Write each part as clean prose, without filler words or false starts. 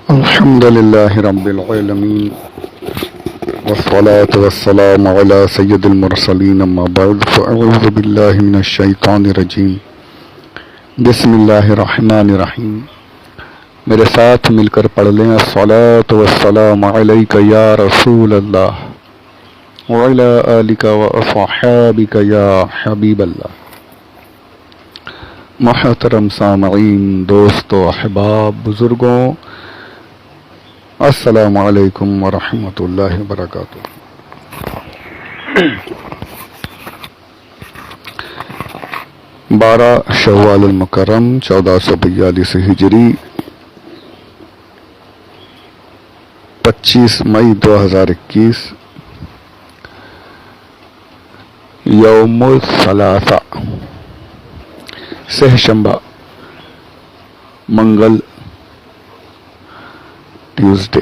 الحمد لله رب العالمين والصلاة والسلام على سيد المرسلين أما بعد فأعوذ بالله من الشيطان الرجيم بسم اللہ الرحمن الرحیم. میرے ساتھ مل کر پڑھ لیں الصلاة والسلام علیک یا رسول اللہ وعلی آلک واصحابک یا حبیب اللہ. محترم سامعین، دوستو، احباب، بزرگوں، السلام علیکم ورحمۃ اللہ وبرکاتہ. بارہ شوال المکرم 1442 ہجری، 25 مئی 2021، یوم الثلاثاء، سہ شنبہ، منگل، ٹیوزڈے.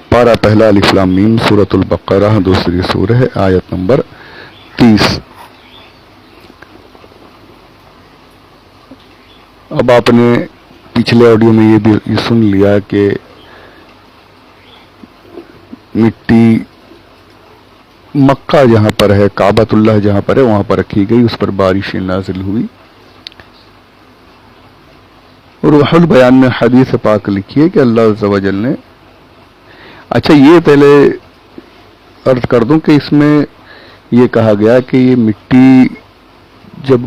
پارہ پہلا الف لام میم، سورۃ البقرہ، دوسری سورہ ہے، آیت نمبر 30. اب آپ نے پچھلے آڈیو میں یہ بھی سن لیا کہ مٹی مکہ جہاں پر ہے، کعبۃ اللہ جہاں پر ہے، وہاں پر رکھی گئی، اس پر بارشیں نازل ہوئی. روح البیان میں حدیث پاک لکھی ہے کہ اللہ عز و جل نے، اچھا یہ پہلے عرض کر دوں کہ اس میں یہ کہا گیا کہ یہ مٹی جب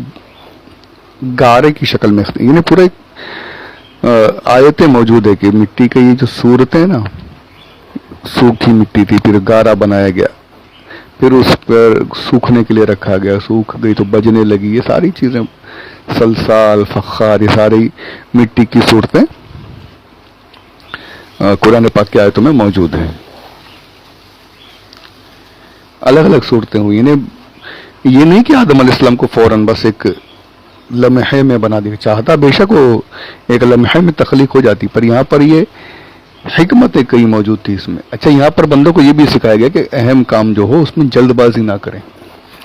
گارے کی شکل میں، یعنی پورے آیتیں موجود ہے کہ مٹی کے یہ جو صورتیں نا، سوکھی مٹی تھی، پھر گارا بنایا گیا، پھر اس پر سوکھنے کے لیے رکھا گیا، سوکھ گئی تو بجنے لگی، یہ ساری چیزیں، سلسال، فخار، یہ ساری مٹی کی صورتیں قرآن پاک کی آیتوں میں موجود ہیں. الگ الگ صورتیں ہوئی، یعنی یہ نہیں کہ آدم علیہ السلام کو فوراً بس ایک لمحے میں بنا دیا، چاہتا بے شک وہ ایک لمحے میں تخلیق ہو جاتی، پر یہاں پر یہ حکمت کئی موجود تھی اس میں. اچھا یہاں پر بندوں کو یہ بھی سکھایا گیا کہ اہم کام جو ہو اس میں جلد بازی نہ کریں.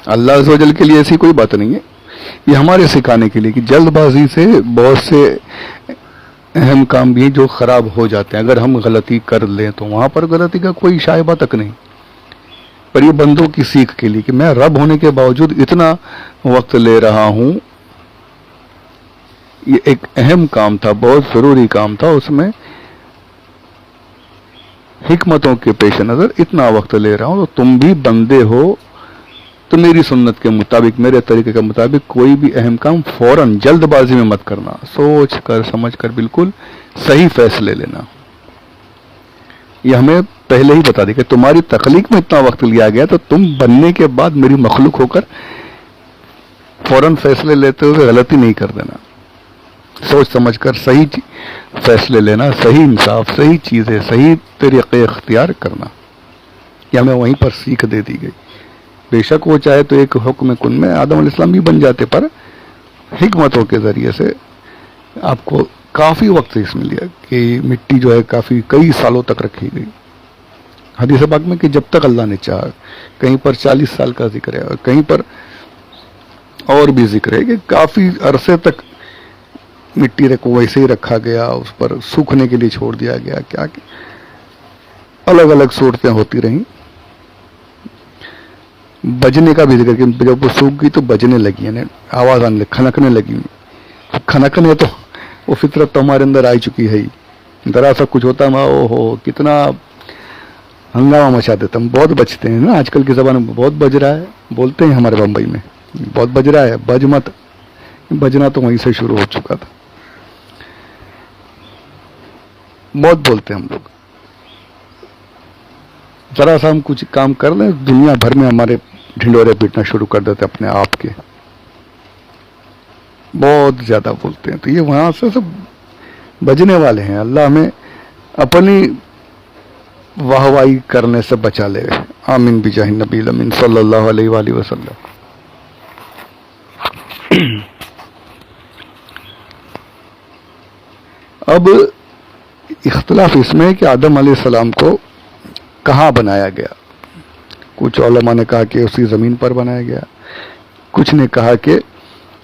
اللہ عز و جل کے لیے ایسی کوئی بات نہیں ہے، یہ ہمارے سکھانے کے لیے کہ جلد بازی سے بہت سے اہم کام بھی جو خراب ہو جاتے ہیں. اگر ہم غلطی کر لیں تو وہاں پر غلطی کا کوئی شائبہ تک نہیں، پر یہ بندوں کی سیکھ کے لیے کہ میں رب ہونے کے باوجود اتنا وقت لے رہا ہوں، یہ ایک اہم کام تھا، بہت ضروری کام تھا، اس میں حکمتوں کے پیش نظر اتنا وقت لے رہا ہوں، تو تم بھی بندے ہو تو میری سنت کے مطابق، میرے طریقے کے مطابق کوئی بھی اہم کام فوراً جلد بازی میں مت کرنا، سوچ کر سمجھ کر بالکل صحیح فیصلے لینا. یہ ہمیں پہلے ہی بتا دی کہ تمہاری تخلیق میں اتنا وقت لیا گیا تو تم بننے کے بعد میری مخلوق ہو کر فوراً فیصلے لیتے ہوئے غلطی نہیں کر دینا، سوچ سمجھ کر صحیح فیصلے لینا، صحیح انصاف، صحیح چیزیں، صحیح طریقے اختیار کرنا. یہ ہمیں وہیں پر سیکھ دے دی گئی. بے شک وہ چاہے تو ایک حکم کن میں آدم علیہ السلام بھی بن جاتے، پر حکمتوں کے ذریعے سے آپ کو کافی وقت اس میں لیا کہ مٹی جو ہے کافی کئی سالوں تک رکھی گئی. حدیث پاک میں کہ جب تک اللہ نے چاہا، کہیں پر 40 سال کا ذکر ہے، اور کہیں پر اور بھی ذکر ہے کہ کافی عرصے تک مٹی کو ویسے ہی رکھا گیا، اس پر سوکھنے کے لیے چھوڑ دیا گیا. کیا کہ الگ الگ صورتیں ہوتی رہیں. بجنے کا بھی ذکر کہ جب وہ سوکھ گئی تو بجنے لگی، یعنی آواز آنے لگی، کھنکنے لگی. کھنکنے تو وہ فطرت تو ہمارے اندر آئی چکی ہے ہی، ذرا سا کچھ ہوتا ہے او ہو کتنا ہنگامہ مچا دیتا. ہم بہت بچتے ہیں نا، آج کل کے زمانے میں بہت بج رہا ہے، بولتے ہیں ہمارے بمبئی میں بہت بج رہا ہے، بج مت. بجنا تو وہیں سے شروع ہو چکا تھا، بہت بولتے ہیں ہم لوگ. ذرا سا ہم کچھ کام کر لیں، دنیا بھر میں ہمارے ڈھنڈورے پیٹنا شروع کر دیتے اپنے آپ کے، بہت زیادہ بولتے ہیں. تو یہ وہاں سے سب بجنے والے ہیں. اللہ ہمیں اپنی واہوائی کرنے سے بچا لے. آمین بجاہ نبی الامین صلی اللہ علیہ وآلہ وسلم. اب اختلاف اس میں ہے کہ آدم علیہ السلام کو کہاں بنایا گیا. کچھ علماء نے کہا کہ اسی زمین پر بنایا گیا، کچھ نے کہا کہ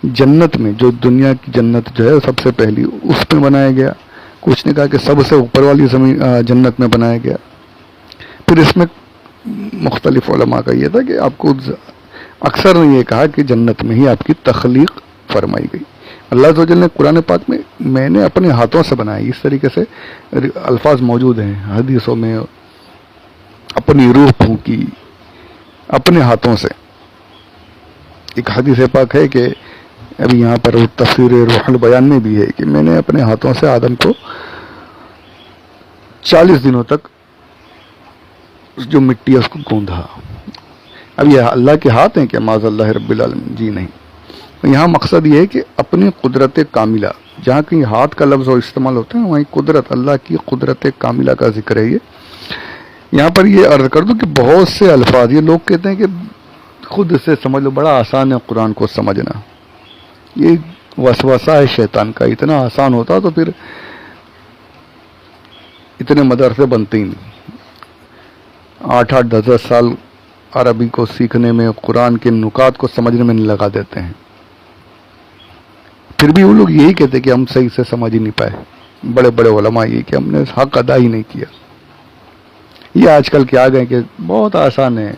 جنت میں جو دنیا کی جنت جو ہے سب سے پہلی اس میں بنایا گیا. کچھ نے کہا کہ سب سے اوپر والی زمین جنت میں بنایا گیا. پھر اس میں مختلف علماء کا یہ تھا کہ آپ کو اکثر نے یہ کہا کہ جنت میں ہی آپ کی تخلیق فرمائی گئی. اللہ عز و جل نے قرآن پاک میں نے اپنے ہاتھوں سے بنایا, اس طریقے سے الفاظ موجود ہیں حدیثوں میں, اپنی روح پھونکی اپنے ہاتھوں سے. ایک حدیث پاک ہے کہ ابھی یہاں پر تفسیر روح البیان میں بھی ہے کہ میں نے اپنے ہاتھوں سے آدم کو 40 دنوں تک جو مٹی ہے اس کو گوندھا. اب یہ اللہ کے ہاتھ ہیں کہ معاذ اللہ رب العالمین, جی نہیں. یہاں مقصد یہ ہے کہ اپنی قدرت کاملہ, جہاں کہیں ہاتھ کا لفظ استعمال ہوتا ہے وہیں قدرت, اللہ کی قدرت کاملہ کا ذکر ہے. یہاں پر یہ عرض کر دوں کہ بہت سے الفاظ, یہ لوگ کہتے ہیں کہ خود سے سمجھ لو, بڑا آسان ہے قرآن کو سمجھنا. یہ وسوسہ ہے شیطان کا, اتنا آسان ہوتا تو پھر اتنے مدرسے بنتے ہی نہیں. 8-8 10 سال عربی کو سیکھنے میں, قرآن کے نکات کو سمجھنے میں نہیں لگا دیتے ہیں. پھر بھی وہ لوگ یہی کہتے کہ ہم صحیح سے سمجھ ہی نہیں پائے. بڑے بڑے علماء یہ کہ ہم نے حق ادا ہی نہیں کیا. یہ آج کل کے آ گئے کہ بہت آسان ہے,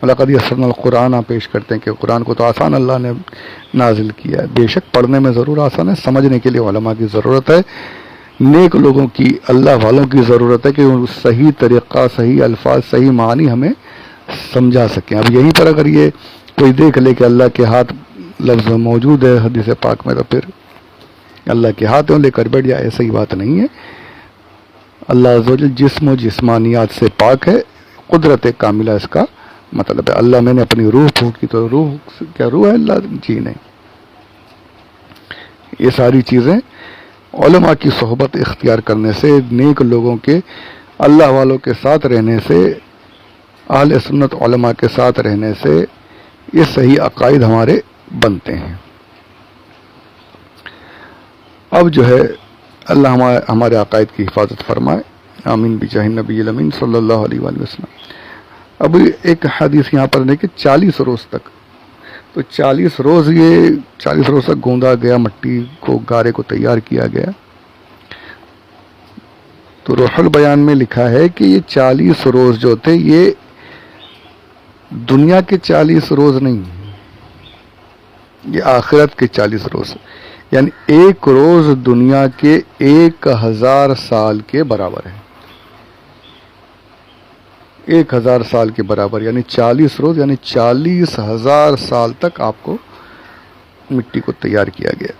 وَلَقَدْ يَسَّرْنَا الْقُرْآنَ پیش کرتے ہیں کہ قرآن کو تو آسان اللہ نے نازل کیا ہے. بے شک پڑھنے میں ضرور آسان ہے, سمجھنے کے لیے علماء کی ضرورت ہے, نیک لوگوں کی, اللہ والوں کی ضرورت ہے کہ وہ صحیح طریقہ, صحیح الفاظ, صحیح معنی ہمیں سمجھا سکیں. اب یہیں پر اگر یہ کوئی دیکھ لے کہ اللہ کے ہاتھ لفظ موجود ہے حدیث پاک میں, تو پھر اللہ کے ہاتھ لے کر بیٹھ جائے, ایسا ہی بات نہیں ہے. اللہ عز و جل جسم و جسمانیات سے پاک ہے, قدرت کاملہ اس کا مطلب ہے. اللہ میں نے اپنی روح پھونکی تو روح کیا روح ہے اللہ, جی نہیں. یہ ساری چیزیں علماء کی صحبت اختیار کرنے سے, نیک لوگوں کے, اللہ والوں کے ساتھ رہنے سے, اہل سنت علماء کے ساتھ رہنے سے یہ صحیح عقائد ہمارے بنتے ہیں. اب جو ہے اللہ ہمارے عقائد کی حفاظت فرمائے, آمین بجاہ نبی الامین صلی اللہ علیہ وآلہ وسلم. اب ایک حدیث یہاں پر دیکھیں 40 روز تک, تو 40 روز یہ 40 روز تک گوندا گیا, مٹی کو, گارے کو تیار کیا گیا. تو روح البیان میں لکھا ہے کہ یہ 40 روز جو تھے یہ دنیا کے 40 روز نہیں, یہ آخرت کے 40 روز, یعنی ایک روز دنیا کے 1000 سال کے برابر ہے. 1000 سال کے برابر, یعنی 40 روز, یعنی 40,000 سال تک آپ کو مٹی کو تیار کیا گیا.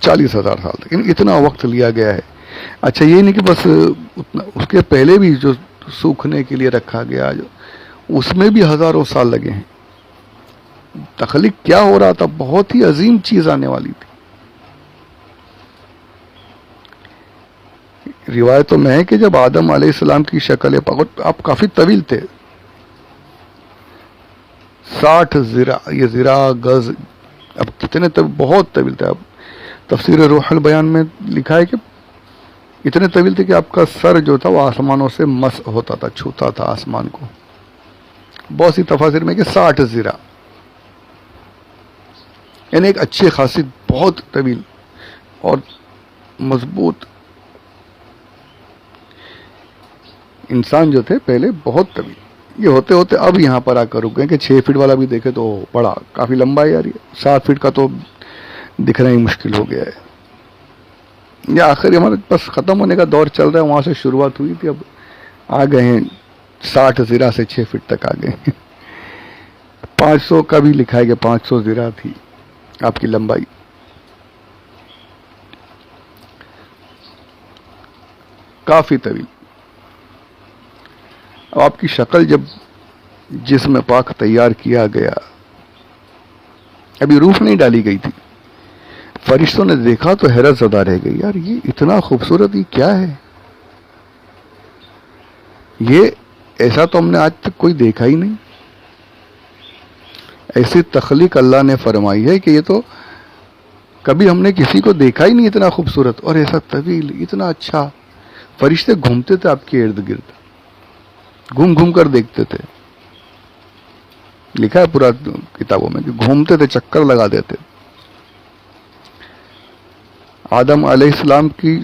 40,000 سال تک, یعنی اتنا وقت لیا گیا ہے. اچھا یہ نہیں کہ بس اتنا, اس کے پہلے بھی جو سوکھنے کے لیے رکھا گیا, جو اس میں بھی ہزاروں سال لگے ہیں. تخلیق کیا ہو رہا تھا, بہت ہی عظیم چیز آنے والی تھی. روایتوں میں ہے کہ جب آدم علیہ السلام کی شکل آپ کافی طویل تھے, 60 ذراع, یہ ذراع گز, اب کتنے بہت طویل تھے. اب تفسیر روح البیان میں لکھا ہے کہ اتنے طویل تھے کہ آپ کا سر جو تھا وہ آسمانوں سے مس ہوتا تھا, چھوتا تھا آسمان کو. بہت سی تفاسیر میں کہ 60 ذراع, یعنی ایک اچھی خاصی بہت طویل اور مضبوط انسان جو تھے پہلے, بہت طویل. یہ ہوتے ہوتے اب یہاں پر آ کر رک گئے کہ 6 فٹ والا بھی دیکھے تو بڑا کافی لمبا ہے یار, یہ 7 فٹ کا تو دکھنا ہی مشکل ہو گیا ہے. یہ آخر ہمارے بس ختم ہونے کا دور چل رہا ہے, وہاں سے شروعات ہوئی تھی, اب آ گئے ہیں 60 ذراع سے 6 فٹ تک آ گئے ہیں. 500 کا بھی لکھا ہے کہ 500 ذراع تھی آپ کی لمبائی. کافی طویل. اب آپ کی شکل جب جسم پاک تیار کیا گیا, ابھی روح نہیں ڈالی گئی تھی, فرشتوں نے دیکھا تو حیرت زدہ رہ گئی, یار یہ اتنا خوبصورت, یہ کیا ہے, یہ ایسا تو ہم نے آج تک کوئی دیکھا ہی نہیں. ایسی تخلیق اللہ نے فرمائی ہے کہ یہ تو کبھی ہم نے کسی کو دیکھا ہی نہیں اتنا خوبصورت, اور ایسا طویل, اتنا اچھا. فرشتے گھومتے تھے آپ کے ارد گرد, گھوم گھوم کر دیکھتے تھے. لکھا ہے پورا کتابوں میں کہ گھومتے تھے، چکر لگا دیتے. آدم علیہ السلام کی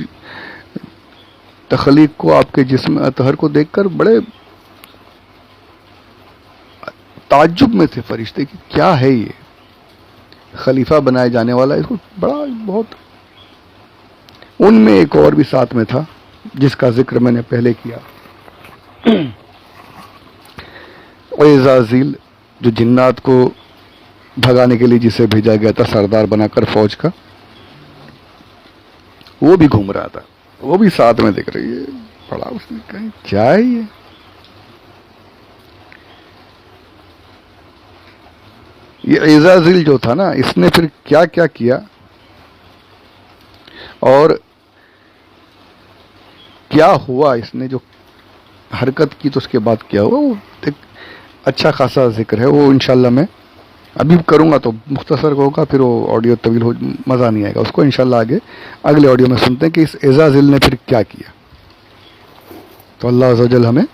تخلیق کو، آپ کے جسم اطہر کو دیکھ کر بڑے تعجب میں تھے فرشتے کہ کیا ہے یہ خلیفہ بنائے جانے والا. اس کو بڑا بہت. ان میں ایک اور بھی ساتھ میں تھا جس کا ذکر میں نے پہلے کیا، عزازیل، جو جنات کو بھگانے کے لیے جسے بھیجا گیا تھا سردار بنا کر فوج کا، وہ بھی گھوم رہا تھا، وہ بھی ساتھ میں دکھ رہی ہے. پڑا اس نے کہیں کیا ہے یہ عزازیل جو تھا نا، اس نے پھر کیا کیا کیا اور کیا ہوا، اس نے جو حرکت کی تو اس کے بعد کیا ہوا، وہ ایک اچھا خاصا ذکر ہے. وہ انشاءاللہ میں ابھی کروں گا تو مختصر ہوگا، پھر وہ آڈیو طویل ہو، مزہ نہیں آئے گا اس کو. انشاءاللہ آگے اگلے آڈیو میں سنتے ہیں کہ اس عزازیل نے پھر کیا کیا. تو اللہ عز و جل ہمیں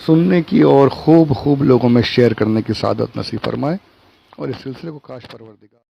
سننے کی اور خوب خوب لوگوں میں شیئر کرنے کی سعادت نصیب فرمائے، اور اس سلسلے کو کاش پروردگار